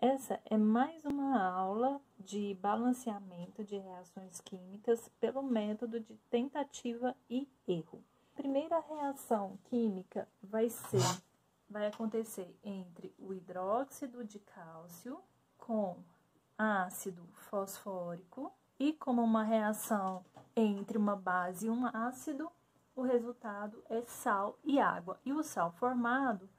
Essa é mais uma aula de balanceamento de reações químicas pelo método de tentativa e erro. A primeira reação química vai acontecer entre o hidróxido de cálcio com ácido fosfórico e como uma reação entre uma base e um ácido, o resultado é sal e água. E o sal formado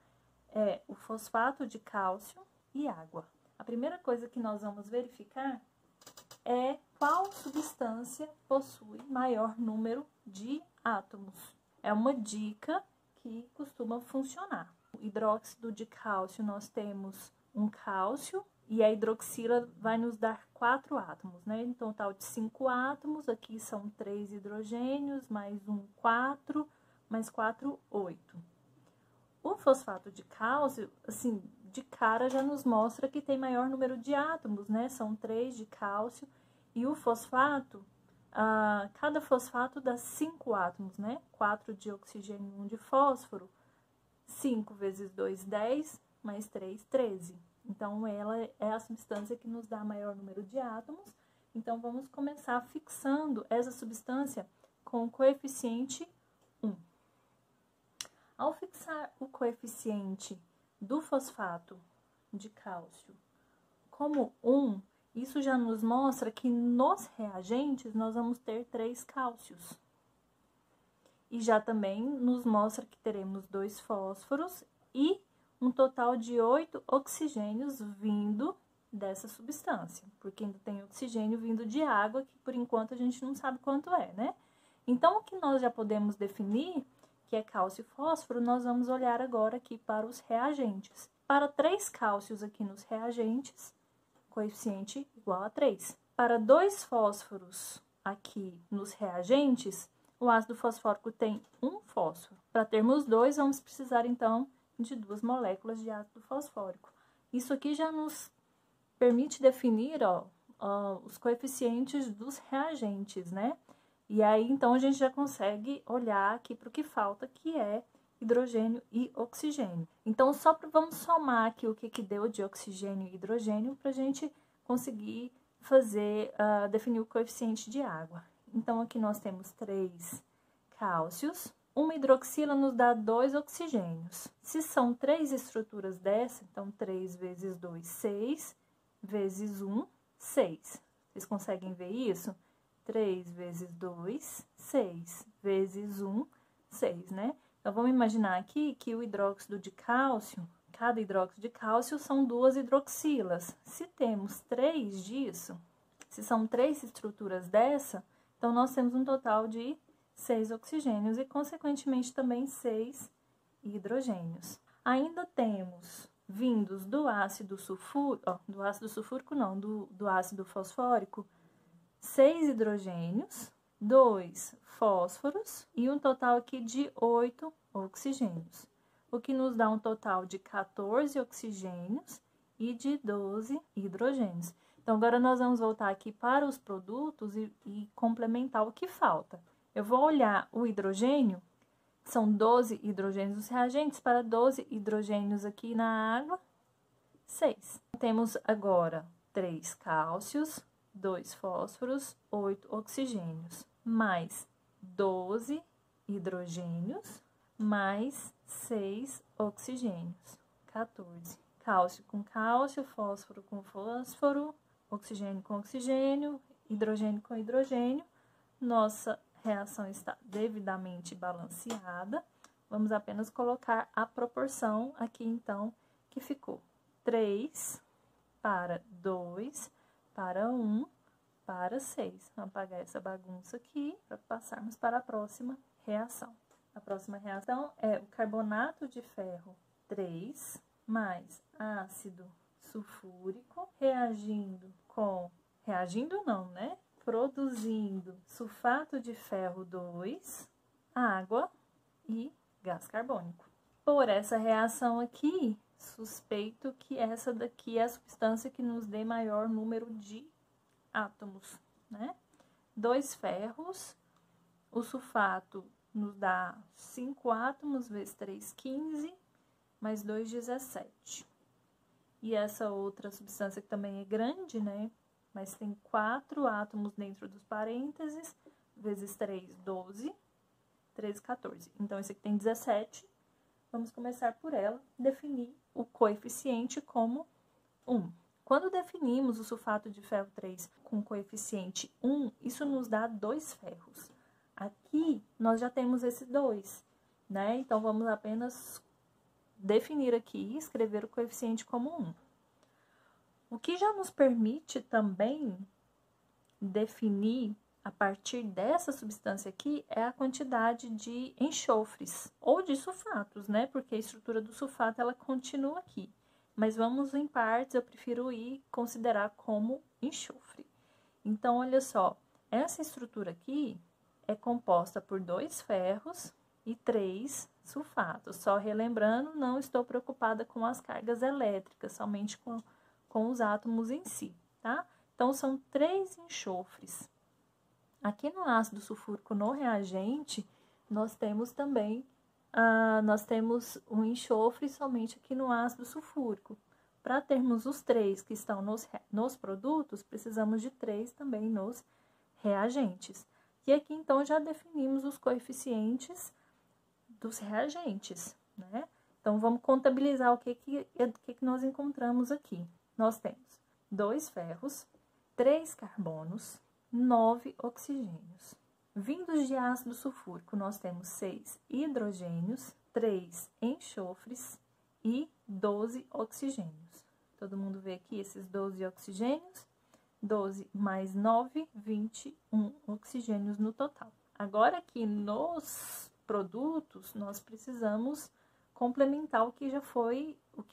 é o fosfato de cálcio e água. A primeira coisa que nós vamos verificar é qual substância possui maior número de átomos. É uma dica que costuma funcionar. O hidróxido de cálcio, nós temos um cálcio e a hidroxila vai nos dar 4 átomos, né? Em total de 5 átomos, aqui são 3 hidrogênios, mais um 4, mais 4, 8. O fosfato de cálcio, assim, de cara já nos mostra que tem maior número de átomos, né? São 3 de cálcio. E o fosfato, cada fosfato dá 5 átomos, né? 4 de oxigênio e 1 de fósforo. 5 vezes 2, 10, mais 3, 13. Então, ela é a substância que nos dá maior número de átomos. Então, vamos começar fixando essa substância com o coeficiente 1. Ao fixar o coeficiente do fosfato de cálcio como 1, isso já nos mostra que nos reagentes nós vamos ter 3 cálcios. E já também nos mostra que teremos 2 fósforos e um total de 8 oxigênios vindo dessa substância. Porque ainda tem oxigênio vindo de água, que por enquanto a gente não sabe quanto é, né? Então, o que nós já podemos definir, que é cálcio e fósforo, nós vamos olhar agora aqui para os reagentes. Para 3 cálcios aqui nos reagentes, coeficiente igual a 3. Para 2 fósforos aqui nos reagentes, o ácido fosfórico tem 1 fósforo. Para termos 2, vamos precisar, então, de 2 moléculas de ácido fosfórico. Isso aqui já nos permite definir os coeficientes dos reagentes, né? E aí, então, a gente já consegue olhar aqui para o que falta, que é hidrogênio e oxigênio. Então, vamos somar aqui o que deu de oxigênio e hidrogênio para a gente conseguir definir o coeficiente de água. Então, aqui nós temos 3 cálcios. Uma hidroxila nos dá 2 oxigênios. Se são 3 estruturas dessa, então 3 vezes 2, 6, vezes 1, 6. Vocês conseguem ver isso? 3 vezes 2, 6, vezes 1, 6, né? Então, vamos imaginar aqui que o hidróxido de cálcio, cada hidróxido de cálcio são 2 hidroxilas. Se temos 3 disso, se são 3 estruturas dessa, então nós temos um total de 6 oxigênios e, consequentemente, também 6 hidrogênios. Ainda temos vindos do ácido sulfúrico, do ácido fosfórico, 6 hidrogênios, 2 fósforos e um total aqui de 8 oxigênios, o que nos dá um total de 14 oxigênios e de 12 hidrogênios. Então, agora nós vamos voltar aqui para os produtos e complementar o que falta. Eu vou olhar o hidrogênio, são 12 hidrogênios nos reagentes, para 12 hidrogênios aqui na água, 6. Temos agora 3 cálcios, 2 fósforos, 8 oxigênios, mais 12 hidrogênios, mais 6 oxigênios, 14. Cálcio com cálcio, fósforo com fósforo, oxigênio com oxigênio, hidrogênio com hidrogênio. Nossa reação está devidamente balanceada. Vamos apenas colocar a proporção aqui, então, que ficou 3 para 2 para 1 para 6. Vamos apagar essa bagunça aqui para passarmos para a próxima reação. A próxima reação é o carbonato de ferro 3 mais ácido sulfúrico produzindo sulfato de ferro 2, água e gás carbônico. Por essa reação aqui, suspeito que essa daqui é a substância que nos dê maior número de átomos, né? 2 ferros, o sulfato nos dá 5 átomos, vezes 3, 15, mais 2, 17. e essa outra substância que também é grande, né? Mas tem 4 átomos dentro dos parênteses, vezes 3, 12, 13, 14. Então, esse aqui tem 17. Vamos começar por ela, definir o coeficiente como 1. Quando definimos o sulfato de ferro 3 com coeficiente 1, isso nos dá 2 ferros. Aqui, nós já temos esse 2, né? Então, vamos apenas definir aqui e escrever o coeficiente como 1. O que já nos permite também definir, a partir dessa substância aqui, é a quantidade de enxofres, ou de sulfatos, né? Porque a estrutura do sulfato, ela continua aqui. Mas vamos em partes, eu prefiro considerar como enxofre. Então, olha só, essa estrutura aqui é composta por 2 ferros e 3 sulfatos. Só relembrando, não estou preocupada com as cargas elétricas, somente com os átomos em si, tá? Então, são 3 enxofres. Aqui no ácido sulfúrico, no reagente, nós temos também, nós temos um enxofre somente aqui no ácido sulfúrico. Para termos os 3 que estão nos produtos, precisamos de 3 também nos reagentes. E aqui, então, já definimos os coeficientes dos reagentes, né? Então, vamos contabilizar o que nós encontramos aqui. Nós temos 2 ferros, 3 carbonos, 9 oxigênios. Vindos de ácido sulfúrico, nós temos 6 hidrogênios, 3 enxofres e 12 oxigênios. Todo mundo vê aqui esses 12 oxigênios? 12 mais 9, 21 oxigênios no total. Agora, aqui nos produtos, nós precisamos complementar o que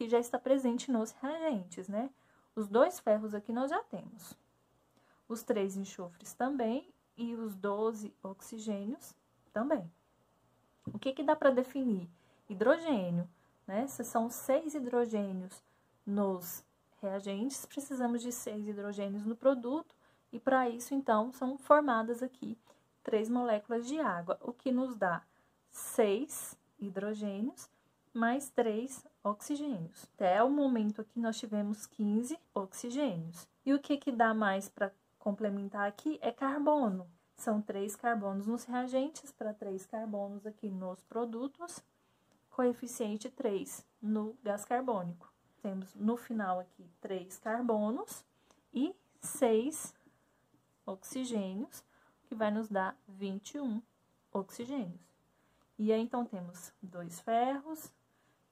já está presente nos reagentes, né? Os 2 ferros aqui nós já temos. Os 3 enxofres também e os 12 oxigênios também. O que dá para definir? Hidrogênio, né? Se são 6 hidrogênios nos reagentes, precisamos de 6 hidrogênios no produto e para isso, então, são formadas aqui 3 moléculas de água, o que nos dá 6 hidrogênios mais 3 oxigênios. Até o momento aqui nós tivemos 15 oxigênios. E o que dá mais para complementar aqui é carbono. São 3 carbonos nos reagentes para 3 carbonos aqui nos produtos, coeficiente 3 no gás carbônico. Temos no final aqui 3 carbonos e 6 oxigênios, que vai nos dar 21 oxigênios. E aí, então, temos 2 ferros,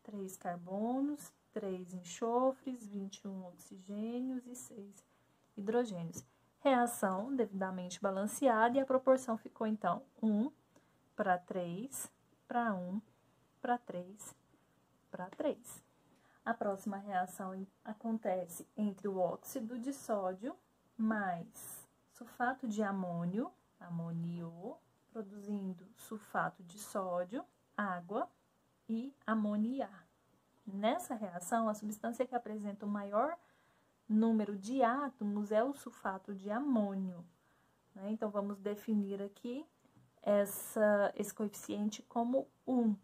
3 carbonos, 3 enxofres, 21 oxigênios e 6 hidrogênios. Reação devidamente balanceada e a proporção ficou, então, 1 para 3, para 1, para 3, para 3. A próxima reação acontece entre o óxido de sódio mais sulfato de amônio, amonio, produzindo sulfato de sódio, água e amonia. Nessa reação, a substância que apresenta o maior número de átomos é o sulfato de amônio, né? Então, vamos definir aqui esse coeficiente como 1.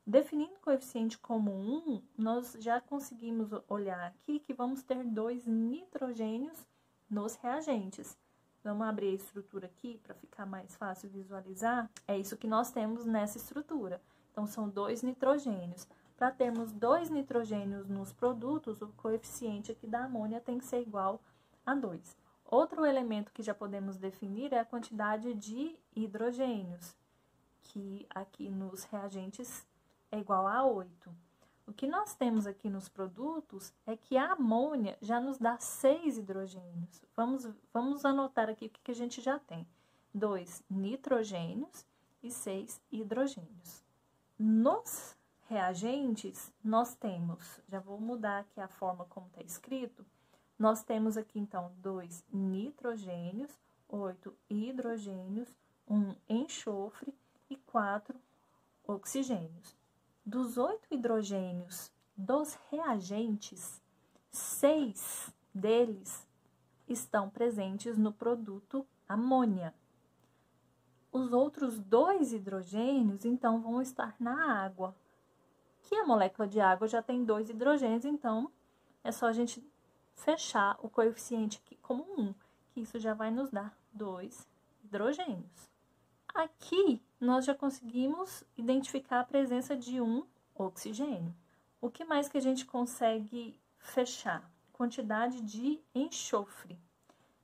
Definindo o coeficiente como 1, nós já conseguimos olhar aqui que vamos ter 2 nitrogênios nos reagentes. Vamos abrir a estrutura aqui para ficar mais fácil visualizar. É isso que nós temos nessa estrutura. Então, são 2 nitrogênios. Para termos 2 nitrogênios nos produtos, o coeficiente aqui da amônia tem que ser igual a 2. Outro elemento que já podemos definir é a quantidade de hidrogênios, que aqui nos reagentes é igual a 8. O que nós temos aqui nos produtos é que a amônia já nos dá 6 hidrogênios. Vamos anotar aqui o que a gente já tem. 2 nitrogênios e 6 hidrogênios. Nos reagentes, nós temos, já vou mudar aqui a forma como está escrito, nós temos aqui, então, 2 nitrogênios, 8 hidrogênios, 1 enxofre e 4 oxigênios. Dos 8 hidrogênios dos reagentes, 6 deles estão presentes no produto amônia. Os outros 2 hidrogênios, então, vão estar na água, que a molécula de água já tem 2 hidrogênios, então, é só a gente fechar o coeficiente aqui como 1, que isso já vai nos dar 2 hidrogênios. Aqui, nós já conseguimos identificar a presença de um oxigênio. O que mais que a gente consegue fechar? Quantidade de enxofre.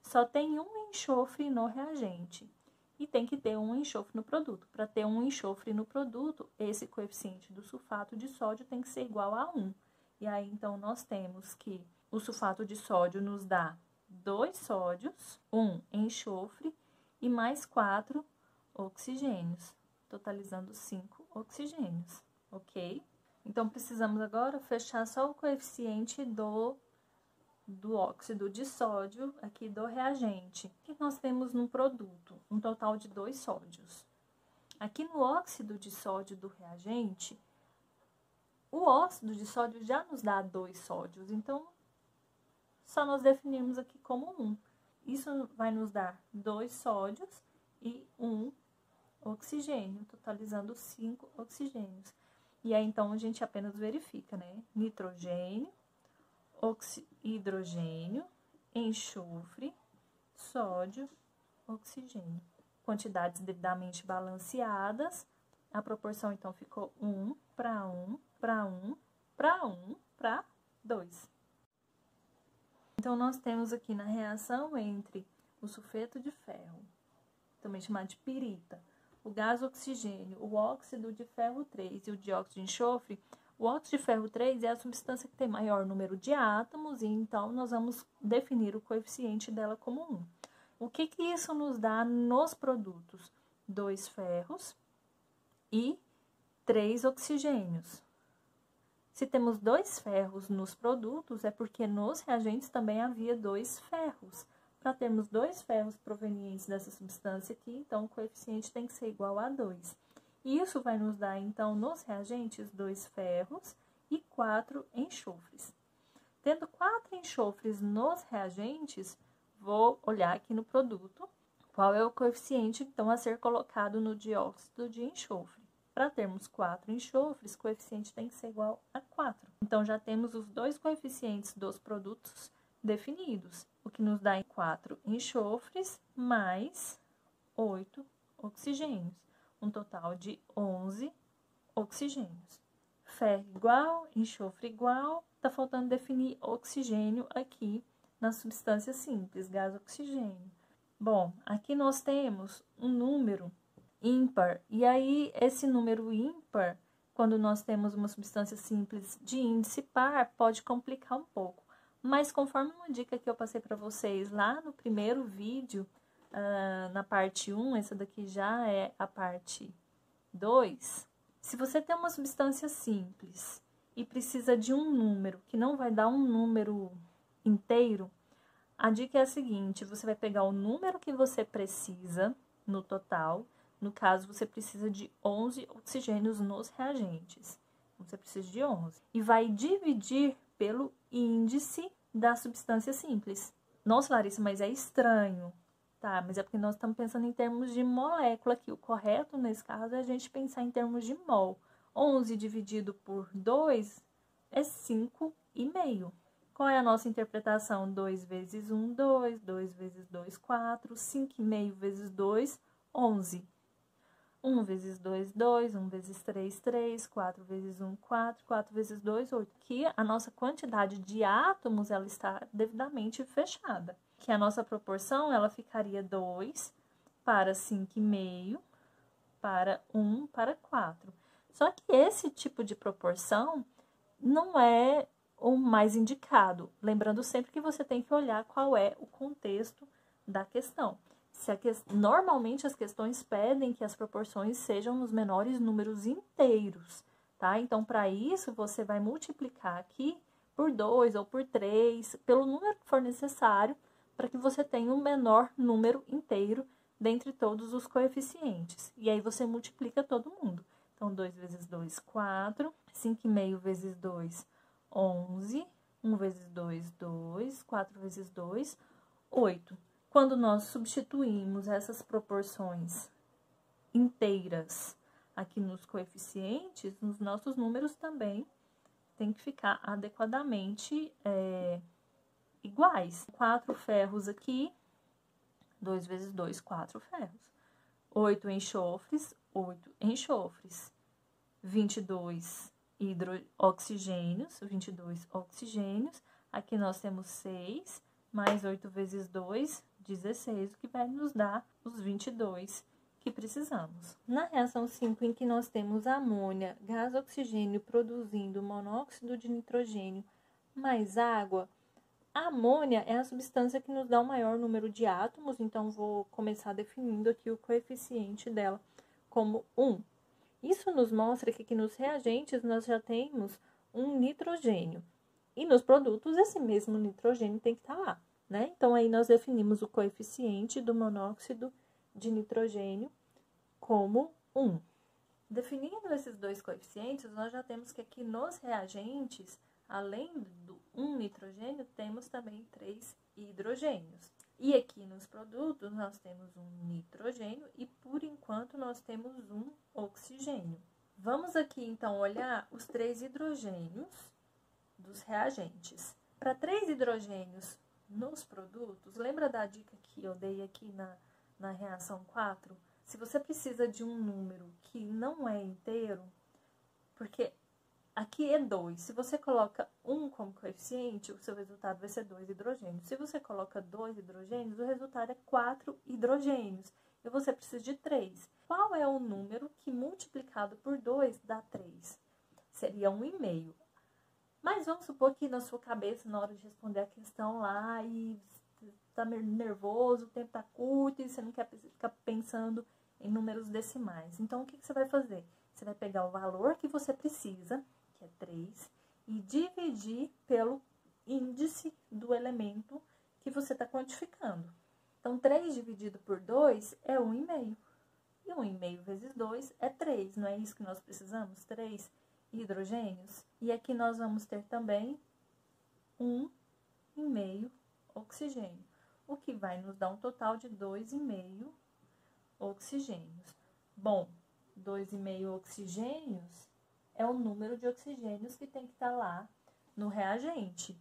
Só tem um enxofre no reagente e tem que ter um enxofre no produto. Para ter um enxofre no produto, esse coeficiente do sulfato de sódio tem que ser igual a 1. E aí, então, nós temos que o sulfato de sódio nos dá 2 sódios, 1 enxofre e mais 4 oxigênios, totalizando 5 oxigênios, ok? Então, precisamos agora fechar só o coeficiente do óxido de sódio aqui do reagente. O que nós temos no produto? Um total de 2 sódios. Aqui no óxido de sódio do reagente, o óxido de sódio já nos dá 2 sódios, então, só nós definimos aqui como 1. Isso vai nos dar 2 sódios e 1 oxigênio, totalizando 5 oxigênios. E aí, então, a gente apenas verifica, né? Nitrogênio, hidrogênio, enxofre, sódio, oxigênio. Quantidades devidamente balanceadas. A proporção, então, ficou 1 para 1, para 1, para 1, para 2. Então, nós temos aqui na reação entre o sulfeto de ferro, também chamado de pirita, o gás oxigênio, o óxido de ferro 3 e o dióxido de enxofre, o óxido de ferro 3 é a substância que tem maior número de átomos, e então nós vamos definir o coeficiente dela como 1. O que isso nos dá nos produtos? 2 ferros e 3 oxigênios. Se temos 2 ferros nos produtos, é porque nos reagentes também havia 2 ferros. Para termos 2 ferros provenientes dessa substância aqui, então o coeficiente tem que ser igual a 2. E isso vai nos dar, então, nos reagentes, 2 ferros e 4 enxofres. Tendo 4 enxofres nos reagentes, vou olhar aqui no produto qual é o coeficiente, então, a ser colocado no dióxido de enxofre. Para termos 4 enxofres, o coeficiente tem que ser igual a 4. Então, já temos os 2 coeficientes dos produtos definidos, o que nos dá 4 enxofres mais 8 oxigênios, um total de 11 oxigênios. Ferro igual, enxofre igual, tá faltando definir oxigênio aqui na substância simples, gás oxigênio. Bom, aqui nós temos um número ímpar, e aí esse número ímpar, quando nós temos uma substância simples de índice par, pode complicar um pouco. Mas conforme uma dica que eu passei para vocês lá no primeiro vídeo, na parte 1, essa daqui já é a parte 2. Se você tem uma substância simples e precisa de um número que não vai dar um número inteiro, a dica é a seguinte: você vai pegar o número que você precisa no total. No caso, você precisa de 11 oxigênios nos reagentes. Você precisa de 11. E vai dividir pelo índice da substância simples. Nossa, Larissa, mas é estranho. Tá, mas é porque nós estamos pensando em termos de molécula aqui. O correto, nesse caso, é a gente pensar em termos de mol. 11 dividido por 2 é 5,5. Qual é a nossa interpretação? 2 vezes 1, 2. 2 vezes 2, 4. 5,5 vezes 2, 11. 1 vezes 2, 2. 1 vezes 3, 3. 4 vezes 1, 4. 4 vezes 2, 8. Aqui, a nossa quantidade de átomos, ela está devidamente fechada. Que a nossa proporção, ela ficaria 2 para 5,5 para 1 para 4. Só que esse tipo de proporção não é o mais indicado. Lembrando sempre que você tem que olhar qual é o contexto da questão. Normalmente as questões pedem que as proporções sejam nos menores números inteiros, tá? Então, para isso, você vai multiplicar aqui por 2 ou por 3, pelo número que for necessário, para que você tenha um menor número inteiro dentre todos os coeficientes. E aí, você multiplica todo mundo. Então, 2 vezes 2, 4. 5,5 vezes 2, 11. 1 vezes 2, 2. 4 vezes 2, 8. Quando nós substituímos essas proporções inteiras aqui nos coeficientes, nos nossos números também tem que ficar adequadamente iguais. 4 ferros aqui, 2 vezes 2, 4 ferros. 8 enxofres, 8 enxofres. 22 oxigênios, 22 oxigênios. Aqui nós temos 6, mais 8 vezes 2, 16, o que vai nos dar os 22 que precisamos. Na reação 5, em que nós temos amônia, gás oxigênio produzindo monóxido de nitrogênio mais água, a amônia é a substância que nos dá o maior número de átomos, então vou começar definindo aqui o coeficiente dela como 1. Isso nos mostra que aqui nos reagentes nós já temos um nitrogênio. E nos produtos esse mesmo nitrogênio tem que estar lá, né? Então, aí nós definimos o coeficiente do monóxido de nitrogênio como 1. Definindo esses dois coeficientes, nós já temos que aqui nos reagentes, além do 1 nitrogênio, temos também 3 hidrogênios. E aqui nos produtos, nós temos um nitrogênio e, por enquanto, nós temos um oxigênio. Vamos aqui, então, olhar os 3 hidrogênios dos reagentes. Para 3 hidrogênios nos produtos, lembra da dica que eu dei aqui na reação 4? Se você precisa de um número que não é inteiro, porque aqui é 2. Se você coloca 1 como coeficiente, o seu resultado vai ser 2 hidrogênios. Se você coloca 2 hidrogênios, o resultado é 4 hidrogênios. E você precisa de 3. Qual é o número que multiplicado por 2 dá 3? Seria 1,5. Mas vamos supor que na sua cabeça, na hora de responder a questão lá, e tá nervoso, o tempo tá curto, e você não quer ficar pensando em números decimais. Então, o que você vai fazer? Você vai pegar o valor que você precisa, que é 3, e dividir pelo índice do elemento que você está quantificando. Então, 3 dividido por 2 é 1,5. E 1,5 vezes 2 é 3, não é isso que nós precisamos? 3 hidrogênios. E aqui nós vamos ter também 1,5 oxigênio, o que vai nos dar um total de 2,5 oxigênios. Bom, 2,5 oxigênios é o número de oxigênios que tem que estar lá no reagente.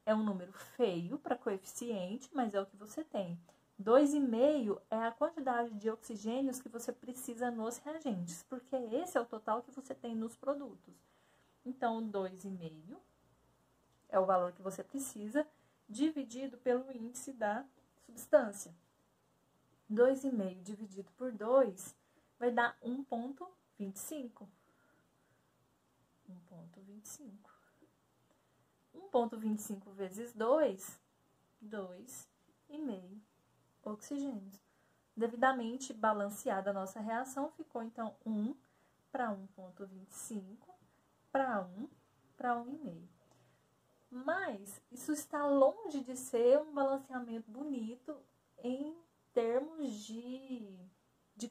É um número feio para coeficiente, mas é o que você tem. 2,5 é a quantidade de oxigênios que você precisa nos reagentes, porque esse é o total que você tem nos produtos. Então, 2,5 é o valor que você precisa, dividido pelo índice da substância. 2,5 dividido por 2 vai dar 1,25. 1,25. 1,25 vezes 2, 2,5 oxigênios. Devidamente balanceada a nossa reação, ficou então 1 para 1,25, para 1 para 1,5. Mas isso está longe de ser um balanceamento bonito em termos de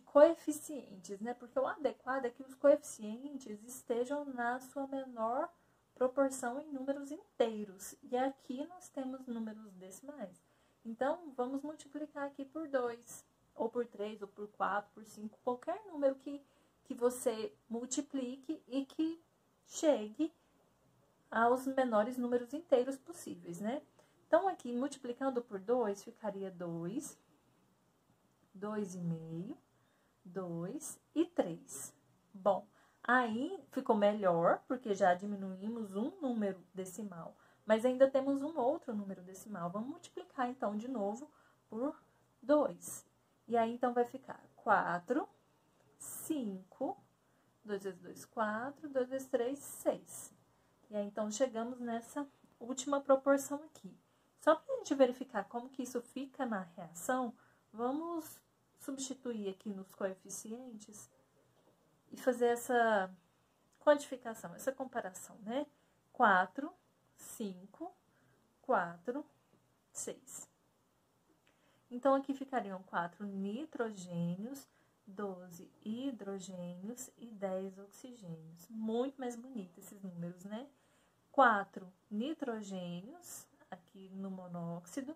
coeficientes, né? Porque o adequado é que os coeficientes estejam na sua menor proporção em números inteiros. E aqui nós temos números decimais. Então, vamos multiplicar aqui por 2, ou por 3, ou por 4, por 5, qualquer número que você multiplique e que chegue aos menores números inteiros possíveis, né? Então, aqui, multiplicando por 2, ficaria 2, 2,5, 2 e 3. Bom, aí ficou melhor, porque já diminuímos um número decimal. Mas ainda temos um outro número decimal. Vamos multiplicar, então, de novo por 2. E aí, então, vai ficar 4, 5, 2 vezes 2, 4, 2 vezes 3, 6. E aí, então, chegamos nessa última proporção aqui. Só para a gente verificar como que isso fica na reação, vamos substituir aqui nos coeficientes e fazer essa quantificação, essa comparação, né? 4, 5, 4, 6. Então, aqui ficariam 4 nitrogênios, 12 hidrogênios e 10 oxigênios. Muito mais bonito esses números, né? 4 nitrogênios, aqui no monóxido,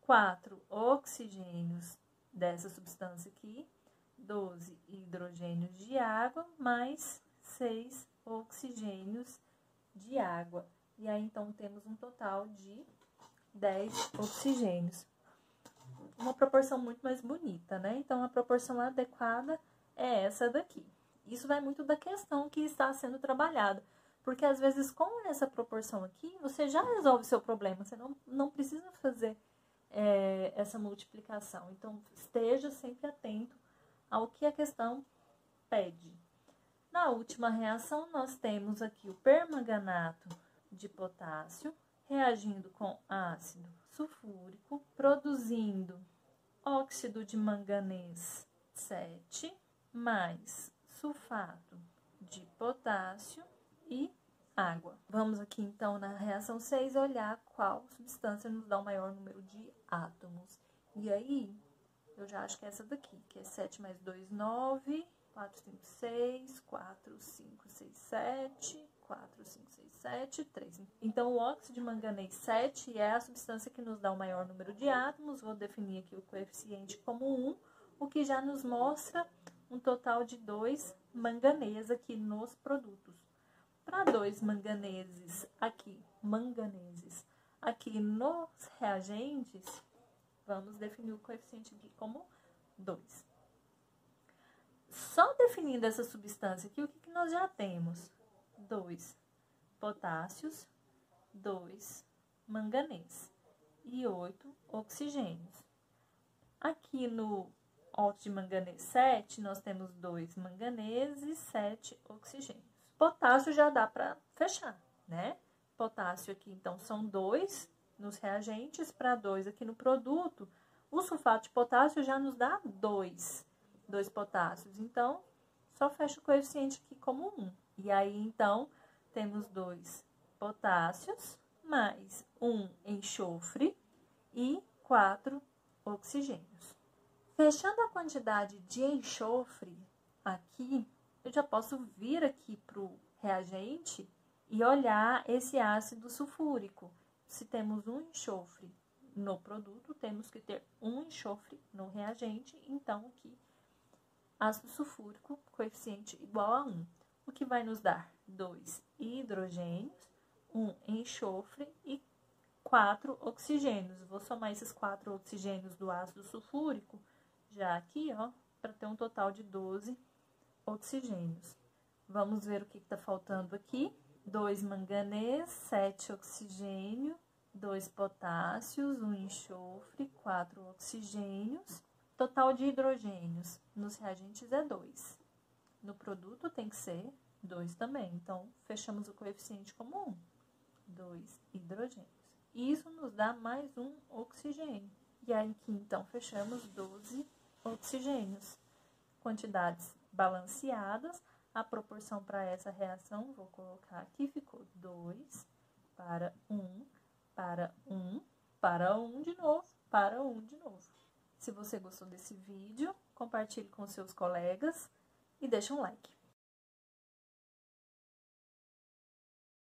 4 oxigênios dessa substância aqui, 12 hidrogênios de água, mais 6 oxigênios de água. E aí, então, temos um total de 10 oxigênios. Uma proporção muito mais bonita, né? Então, a proporção adequada é essa daqui. Isso vai muito da questão que está sendo trabalhada. Porque, às vezes, com essa proporção aqui, você já resolve o seu problema. Você não precisa fazer essa multiplicação. Então, esteja sempre atento ao que a questão pede. Na última reação, nós temos aqui o permanganato de potássio reagindo com ácido sulfúrico, produzindo óxido de manganês 7, mais sulfato de potássio e água. Vamos aqui, então, na reação 6, olhar qual substância nos dá o maior número de átomos. E aí, eu já acho que é essa daqui, que é 7 mais 2, 9, 4, 5, 6, 4, 5, 6, 7, 4, 5, 6, 7, 3. Então, o óxido de manganês 7 é a substância que nos dá o maior número de átomos. Vou definir aqui o coeficiente como 1, o que já nos mostra um total de 2 manganês aqui nos produtos. Para 2 manganeses aqui nos reagentes, vamos definir o coeficiente aqui como 2. Só definindo essa substância aqui, o que nós já temos? 2 potássios, 2 manganês e 8 oxigênios. Aqui no óxido de manganês 7, nós temos 2 manganês e 7 oxigênios. Potássio já dá para fechar, né? Potássio aqui, então, são 2 nos reagentes, para 2 aqui no produto. O sulfato de potássio já nos dá 2 potássios. Então, só fecha o coeficiente aqui como 1. E aí, então, temos 2 potássios mais 1 enxofre e 4 oxigênios. Fechando a quantidade de enxofre aqui, eu já posso vir aqui para o reagente e olhar esse ácido sulfúrico. Se temos um enxofre no produto, temos que ter um enxofre no reagente. Então, aqui, ácido sulfúrico, coeficiente igual a 1. O que vai nos dar 2 hidrogênios, 1 enxofre e 4 oxigênios. Vou somar esses 4 oxigênios do ácido sulfúrico, já aqui, ó, para ter um total de 12 oxigênios. Vamos ver o que está faltando aqui. 2 manganês, 7 oxigênio, 2 potássios, 1 enxofre, 4 oxigênios. Total de hidrogênios nos reagentes é 2. No produto tem que ser 2 também. Então, fechamos o coeficiente como 1. 2 hidrogênios. Isso nos dá mais um oxigênio. E aí, aqui, então, fechamos 12 oxigênios. Quantidades balanceadas. A proporção para essa reação, vou colocar aqui, ficou 2 para 1, para 1, para 1 de novo, para 1 de novo. Se você gostou desse vídeo, compartilhe com seus colegas e deixe um like.